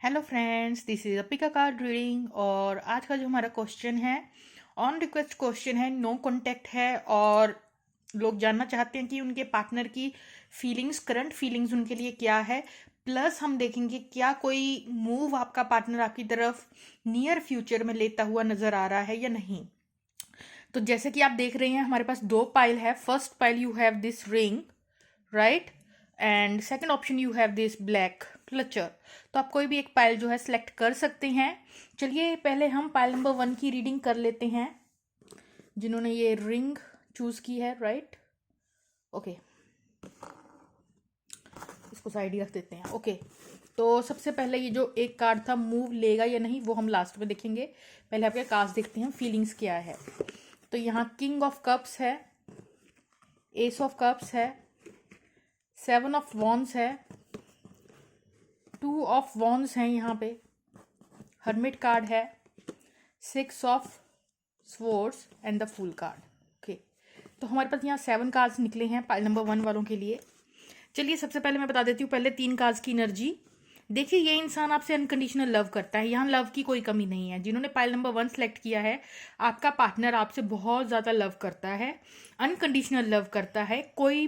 Hello friends, this is अपिका card reading. और आज का जो हमारा क्वेश्चन है, ऑन रिक्वेस्ट क्वेश्चन है, नो कांटेक्ट है। और लोग जानना चाहते हैं कि उनके पार्टनर की फीलिंग्स, करंट फीलिंग्स उनके लिए क्या है। प्लस हम देखेंगे क्या कोई मूव आपका पार्टनर आपकी तरफ नियर फ्यूचर में लेता हुआ नजर आ रहा है या नहीं। तो जैसे कि आप देख रहे हैं, हमारे पास दो पाइल है। First pile you have this ring, right, and second option you have this black clutcher. तो आप कोई भी एक पाइल जो है सिलेक्ट कर सकते हैं। चलिए पहले हम पाइल नंबर 1 की रीडिंग कर लेते हैं, जिन्होंने ये रिंग चूज की है, राइट। ओके, इसको साइड ही रख देते हैं। ओके, तो सबसे पहले ये जो एक कार्ड था, मूव लेगा या नहीं वो हम लास्ट में देखेंगे। पहले आपके कार्ड्स देखते हैं, फीलिंग्स क्या है। तो यहाँ किंग ऑफ कप्स है, एस ऑफ कप्स है, 7 ऑफ वॉन्ड्स है, 2 ऑफ वॉन्ड्स हैं यहाँ पे, हर्मिट कार्ड है, 6 of swords and the fool card. Okay, तो हमारे पास यहाँ 7 कार्ड्स निकले हैं पाइल नंबर 1 वालों के लिए। चलिए सबसे पहले मैं बता देती हूँ पहले 3 कार्ड्स की एनर्जी। देखिए, ये इंसान आपसे अनकंडीशनल लव करता है, यहाँ लव की कोई कमी नहीं है। जिन्होंने पाइल नंबर 1 सेलेक्ट किया है, आपका पार्टनर आपसे बहुत ज़्यादा लव करता है, अनकंडीशनल लव करता है। कोई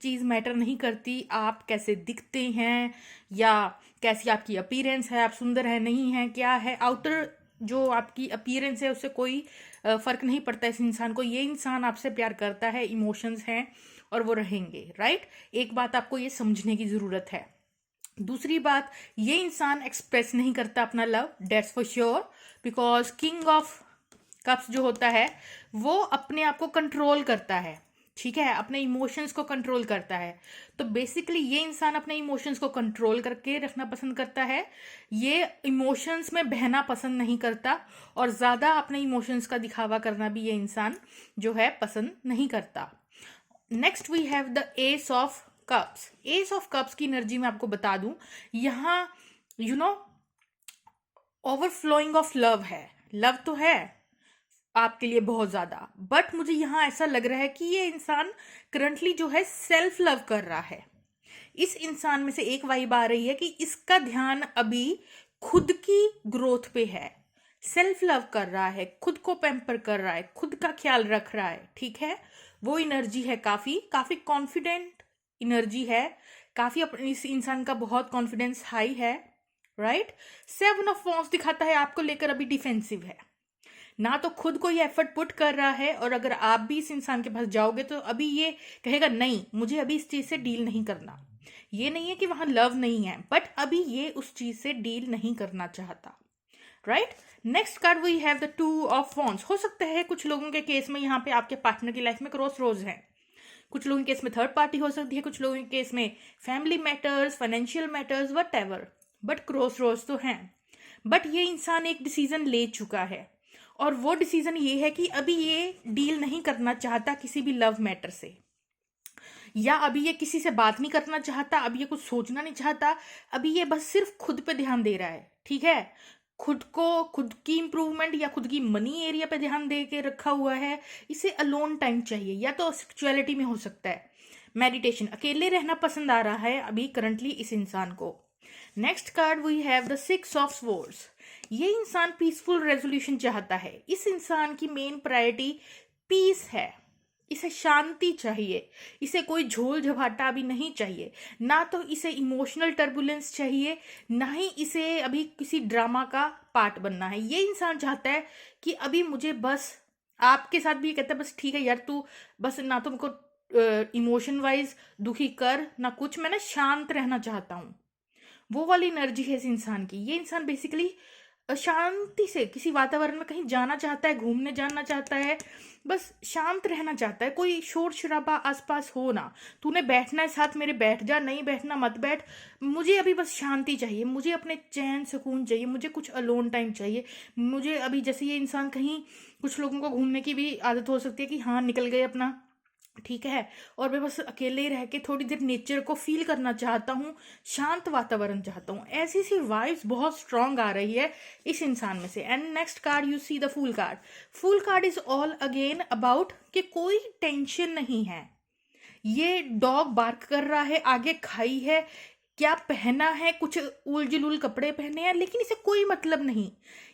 चीज़ मैटर नहीं करती, आप कैसे दिखते हैं या कैसी आपकी अपीयरेंस है, आप सुंदर है नहीं है, क्या है, आउटर जो आपकी अपीयरेंस है उससे कोई फर्क नहीं पड़ता इस इंसान को। ये इंसान आपसे प्यार करता है, इमोशंस हैं और वो रहेंगे, राइट। एक बात आपको ये समझने की ज़रूरत है। दूसरी बात, ये इंसान एक्सप्रेस नहीं करता अपना love, that's for sure, because king of cups जो होता है वो अपने आप को कंट्रोल करता है, ठीक है, अपने इमोशंस को कंट्रोल करता है। तो बेसिकली ये इंसान अपने इमोशंस को कंट्रोल करके रखना पसंद करता है। ये इमोशंस में बहना पसंद नहीं करता और ज़्यादा अपने इमोशंस का दिखावा करना भी ये इंसान जो है पसंद नहीं करता। Next we have the ace of cups. Ace of cups की एनर्जी मैं आपको बता दूं, यहाँ you know overflowing of love है। लव तो है आपके लिए बहुत ज्यादा, बट मुझे यहाँ ऐसा लग रहा है कि ये इंसान करंटली जो है सेल्फ लव कर रहा है। इस इंसान में से एक वाइब आ रही है कि इसका ध्यान अभी खुद की ग्रोथ पे है, सेल्फ लव कर रहा है, खुद को पैम्पर कर रहा है, खुद का ख्याल रख रहा है, ठीक है। वो एनर्जी है, काफी काफी कॉन्फिडेंट एनर्जी है, काफी अपने इस इंसान का बहुत कॉन्फिडेंस हाई है, राइट। 7 ऑफ वॉन्ड्स दिखाता है आपको लेकर अभी डिफेंसिव है, ना तो खुद को ये एफर्ट पुट कर रहा है, और अगर आप भी इस इंसान के पास जाओगे तो अभी ये कहेगा नहीं, मुझे अभी इस चीज से डील नहीं करना। ये नहीं है कि वहां लव नहीं है, बट अभी ये उस चीज से डील नहीं करना चाहता, right. Next card we have the 2 of wands. हो सकता है कुछ लोगों के केस में यहाँ पे आपके पार्टनर की लाइफ में क्रॉस रोज है, कुछ लोगों के केस में थर्ड पार्टी हो सकती है, कुछ लोगों के केस में family matters, financial matters, whatever, but crossroads तो हैं। बट ये इंसान एक डिसीजन ले चुका है, और वो डिसीजन ये है कि अभी ये डील नहीं करना चाहता किसी भी लव मैटर से, या अभी ये किसी से बात नहीं करना चाहता, अभी ये कुछ सोचना नहीं चाहता। अभी ये बस सिर्फ खुद पे ध्यान दे रहा है, ठीक है। खुद को, खुद की इंप्रूवमेंट या खुद की मनी एरिया पे ध्यान दे के रखा हुआ है। इसे अलोन टाइम चाहिए, या तो सेक्सुअलिटी में हो सकता है, मेडिटेशन, अकेले रहना पसंद आ रहा है अभी करंटली इस इंसान को। Next card we have the 6 of swords. ये इंसान पीसफुल रेजोल्यूशन चाहता है। इस इंसान की मेन प्रायोरिटी पीस है, इसे शांति चाहिए, इसे कोई झोल झपाटा अभी नहीं चाहिए, ना तो इसे इमोशनल टर्बुलेंस चाहिए, ना ही इसे अभी किसी ड्रामा का पार्ट बनना है। ये इंसान चाहता है कि अभी मुझे बस, आपके साथ भी ये कहता है बस ठीक है यार, तू बस ना तो मुझको इमोशन वाइज दुखी कर ना कुछ, मैं ना शांत रहना चाहता हूँ। वो वाली एनर्जी है इस इंसान की। ये इंसान बेसिकली शांति से किसी वातावरण में कहीं जाना चाहता है, घूमने जाना चाहता है, बस शांत रहना चाहता है, कोई शोर शराबा आसपास हो ना। तूने बैठना है साथ मेरे बैठ जा, नहीं बैठना मत बैठ, मुझे अभी बस शांति चाहिए, मुझे अपने चैन सुकून चाहिए, मुझे कुछ अलोन टाइम चाहिए। मुझे अभी, जैसे ये इंसान कहीं, कुछ लोगों को घूमने की भी आदत हो सकती है कि हाँ निकल गए अपना, ठीक है, और मैं बस अकेले रह के थोड़ी देर नेचर को फील करना चाहता हूँ, शांत वातावरण चाहता हूँ। ऐसी सी वाइब्स बहुत स्ट्रांग आ रही है इस इंसान में से। And next card you see the fool card. Fool card is all again about कि कोई टेंशन नहीं है। ये डॉग बार्क कर रहा है, आगे खाई है, क्या पहना है, कुछ उल जुलूल कपड़े पहने हैं, लेकिन इसे कोई मतलब नहीं।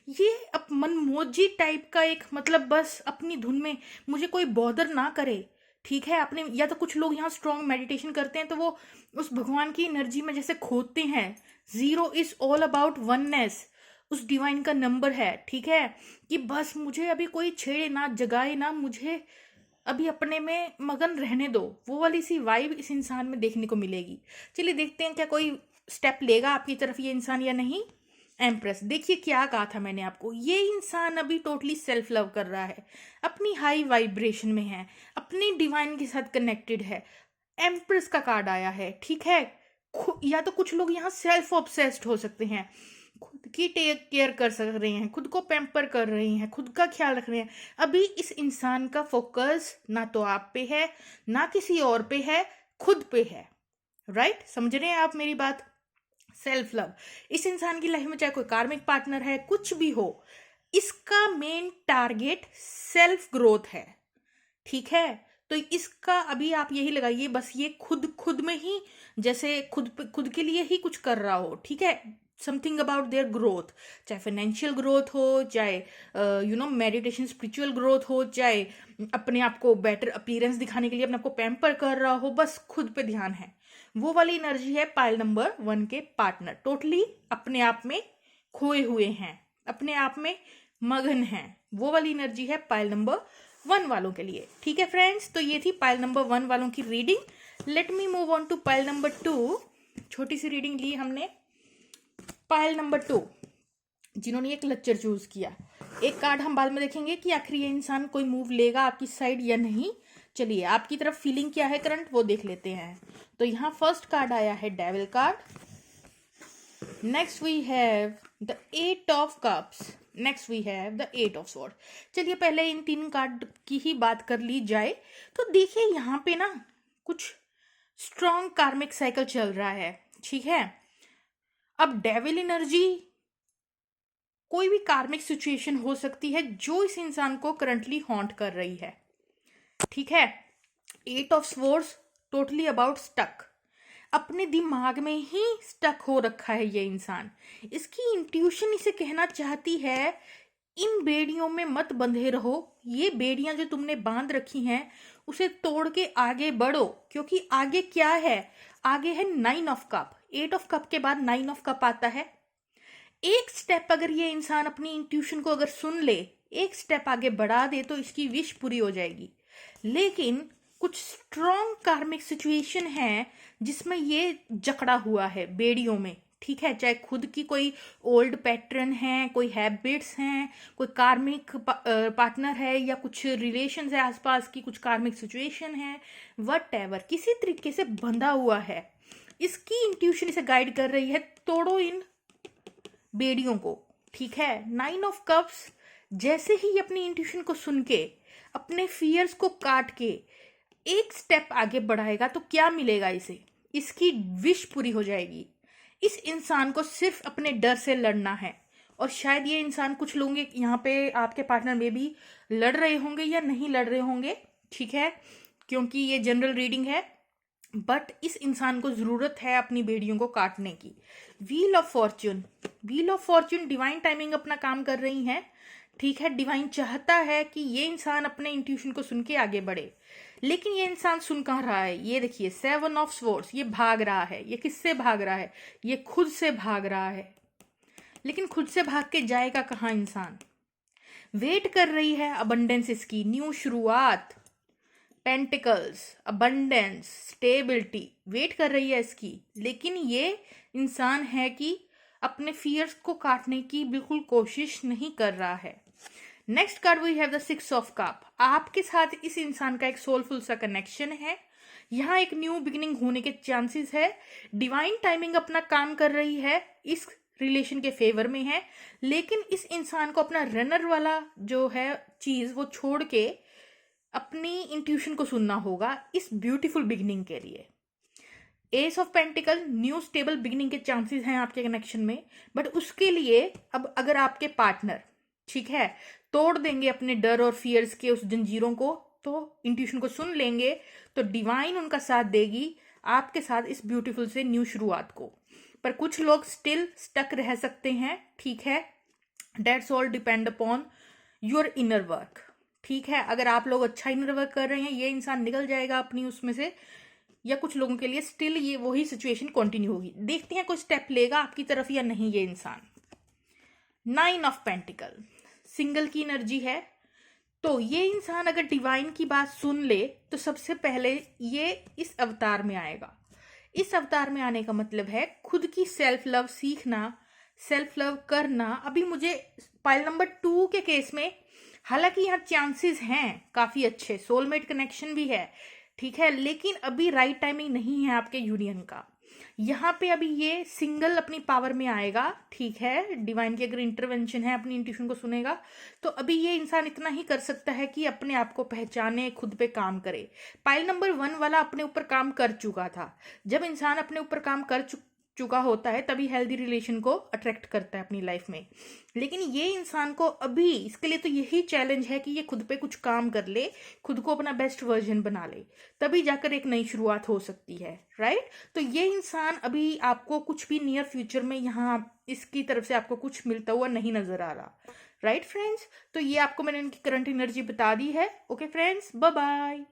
ये मनमोजी टाइप का एक मतलब, बस अपनी धुन में, मुझे कोई बॉदर ना करे। ठीक है, आपने या तो कुछ लोग यहाँ स्ट्रॉन्ग मेडिटेशन करते हैं तो वो उस भगवान की एनर्जी में जैसे खोते हैं। Zero is all about oneness, उस डिवाइन का नंबर है। ठीक है, कि बस मुझे अभी कोई छेड़े ना, जगाए ना, मुझे अभी अपने में मगन रहने दो। वो वाली सी वाइब इस इंसान में देखने को मिलेगी। चलिए देखते हैं क्या कोई स्टेप लेगा आपकी तरफ ये इंसान या नहीं। एम्प्रेस, देखिए क्या कहा था मैंने आपको, ये इंसान अभी टोटली सेल्फ लव कर रहा है, अपनी हाई वाइब्रेशन में है, अपनी डिवाइन के साथ कनेक्टेड है। एम्प्रेस का कार्ड आया है। ठीक है, या तो कुछ लोग यहाँ सेल्फ ऑब्सेस्ड हो सकते हैं, खुद की टेक केयर कर सक रहे हैं, खुद को पैम्पर कर रही हैं, खुद का ख्याल रख रहे हैं। अभी इस इंसान का फोकस ना तो आप पे है ना किसी और पे है, खुद पे है। राइट, समझ रहे हैं आप मेरी बात। सेल्फ लव इस इंसान की लाइफ में, चाहे कोई कार्मिक पार्टनर है, कुछ भी हो, इसका मेन टारगेट सेल्फ ग्रोथ है। ठीक है, तो इसका अभी आप यही लगाइए, बस ये खुद खुद में ही, जैसे खुद के लिए ही कुछ कर रहा हो। ठीक है, समथिंग अबाउट देयर ग्रोथ, चाहे फाइनेंशियल ग्रोथ हो, चाहे मेडिटेशन स्पिरिचुअल ग्रोथ हो, चाहे अपने आप को बेटर अपीयरेंस दिखाने के लिए अपने आप को पैम्पर कर रहा हो, बस खुद पे ध्यान है। वो वाली एनर्जी है पाइल नंबर 1 के पार्टनर। टोटली अपने आप में खोए हुए हैं, अपने आप में मगन हैं। वो वाली एनर्जी है पाइल नंबर 1 वालों के लिए। ठीक है फ्रेंड्स, तो ये थी पाइल नंबर 1 वालों की reading. Let me move on to pile number 2। छोटी सी रीडिंग ली हमने। पाइल नंबर 2 जिन्होंने एक लेक्चर चूज किया, एक कार्ड हम बाद में देखेंगे कि आखिर ये इंसान कोई मूव लेगा आपकी साइड या नहीं। चलिए, आपकी तरफ फीलिंग क्या है करंट, वो देख लेते हैं। तो यहाँ फर्स्ट कार्ड आया है devil card. Next we have the 8 of cups. Next we have the 8 of sword. चलिए पहले इन 3 कार्ड की ही बात कर ली जाए। तो देखिए यहाँ पे ना कुछ स्ट्रॉन्ग कार्मिक साइकिल चल रहा है। ठीक है, अब डेविल एनर्जी कोई भी कार्मिक सिचुएशन हो सकती है जो इस इंसान को करंटली हॉन्ट कर रही है। ठीक है, 8 of swords totally about stuck, अपने दिमाग में ही स्टक हो रखा है ये इंसान। इसकी इंट्यूशन इसे कहना चाहती है, इन बेड़ियों में मत बंधे रहो, ये बेड़ियां जो तुमने बांध रखी हैं उसे तोड़ के आगे बढ़ो। क्योंकि आगे क्या है, आगे है 9 ऑफ कप। 8 ऑफ कप के बाद 9 ऑफ कप आता है। एक स्टेप अगर ये इंसान अपनी इंट्यूशन को अगर सुन ले, एक स्टेप आगे बढ़ा दे, तो इसकी विश पूरी हो जाएगी। लेकिन कुछ स्ट्रॉन्ग कार्मिक सिचुएशन है जिसमें ये जकड़ा हुआ है बेड़ियों में। ठीक है, चाहे खुद की कोई ओल्ड पैटर्न है, कोई हैबिट्स हैं, कोई कार्मिक पार्टनर है, या कुछ रिलेशंस है आसपास की, कुछ कार्मिक सिचुएशन है, व्हाटएवर, किसी तरीके से बंधा हुआ है। इसकी इंट्यूशन इसे गाइड कर रही है, तोड़ो इन बेड़ियों को। ठीक है, 9 ऑफ कप्स जैसे ही अपनी इंट्यूशन को सुन के, अपने फियर्स को काट के एक स्टेप आगे बढ़ाएगा, तो क्या मिलेगा इसे, इसकी विश पूरी हो जाएगी। इस इंसान को सिर्फ अपने डर से लड़ना है। और शायद ये इंसान, कुछ लोग यहाँ पे आपके पार्टनर में भी लड़ रहे होंगे या नहीं लड़ रहे होंगे। ठीक है, क्योंकि ये जनरल रीडिंग है, बट इस इंसान को जरूरत है अपनी बेड़ियों को काटने की। Wheel of Fortune, wheel of Fortune divine timing अपना काम कर रही है। ठीक है, डिवाइन चाहता है कि ये इंसान अपने इंट्यूशन को सुन के आगे बढ़े, लेकिन ये इंसान सुन कहाँ रहा है। ये देखिए 7 ऑफ स्वॉर्ड्स, ये भाग रहा है। ये किससे भाग रहा है, ये खुद से भाग रहा है। लेकिन खुद से भाग के जाएगा कहाँ इंसान। वेट कर रही है अबंडेंस, इसकी न्यू शुरुआत, पेंटिकल्स, अबंडेंस, स्टेबिलिटी वेट कर रही है इसकी। लेकिन ये इंसान है कि अपने फियर्स को काटने की बिल्कुल कोशिश नहीं कर रहा है। Next card we have the 6 of cup. आपके साथ इस इंसान का एक सोलफुल सा कनेक्शन है। यहाँ एक न्यू बिगिनिंग होने के चांसेस है। डिवाइन टाइमिंग अपना काम कर रही है, इस रिलेशन के फेवर में है। लेकिन इस इंसान को अपना रनर वाला जो है चीज वो छोड़ के अपनी इंट्यूशन को सुनना होगा इस ब्यूटीफुल बिगिनिंग के लिए। S of pentacle, new stable beginning के चांसेस हैं आपके कनेक्शन में। बट उसके लिए अब अगर आपके पार्टनर, ठीक है, तोड़ देंगे अपने डर और फियर्स के उस जंजीरों को, तो इंट्यूशन को सुन लेंगे, तो डिवाइन उनका साथ देगी। आपके साथ इस ब्यूटीफुल से न्यू शुरुआत को। पर कुछ लोग स्टिल स्टक रह सकते हैं, ठीक है। That's all depend upon your inner work, ठीक है। अगर आप लोग अच्छा इनर वर्क कर रहे हैं, ये इंसान निकल जाएगा अपनी उसमें से, या कुछ लोगों के लिए स्टिल ये वही सिचुएशन कंटिन्यू होगी। देखते हैं कोई स्टेप लेगा आपकी तरफ या नहीं ये इंसान। 9 ऑफ पेंटिकल, सिंगल की एनर्जी है। तो ये इंसान अगर डिवाइन की बात सुन ले तो सबसे पहले ये इस अवतार में आएगा। इस अवतार में आने का मतलब है खुद की सेल्फ लव सीखना, सेल्फ लव करना। अभी मुझे पाइल नंबर 2 के केस में, हालांकि यहाँ चांसेस हैं काफी अच्छे, सोलमेट कनेक्शन भी है, ठीक है, लेकिन अभी राइट टाइमिंग नहीं है आपके यूनियन का। यहाँ पे अभी ये सिंगल अपनी पावर में आएगा, ठीक है। डिवाइन की अगर इंटरवेंशन है, अपनी इंट्यूशन को सुनेगा, तो अभी ये इंसान इतना ही कर सकता है कि अपने आप को पहचाने, खुद पे काम करे। पाइल नंबर 1 वाला अपने ऊपर काम कर चुका था। जब इंसान अपने ऊपर काम कर चुका होता है तभी हेल्दी रिलेशन को अट्रैक्ट करता है अपनी लाइफ में। लेकिन ये इंसान को अभी, इसके लिए तो यही चैलेंज है कि ये खुद पे कुछ काम कर ले, खुद को अपना बेस्ट वर्जन बना ले, तभी जाकर एक नई शुरुआत हो सकती है, राइट। तो ये इंसान अभी आपको कुछ भी नियर फ्यूचर में यहाँ इसकी तरफ से आपको कुछ मिलता हुआ नहीं नजर आ रहा, राइट फ्रेंड्स। तो ये आपको मैंने इनकी करंट एनर्जी बता दी है। Okay friends, bye bye.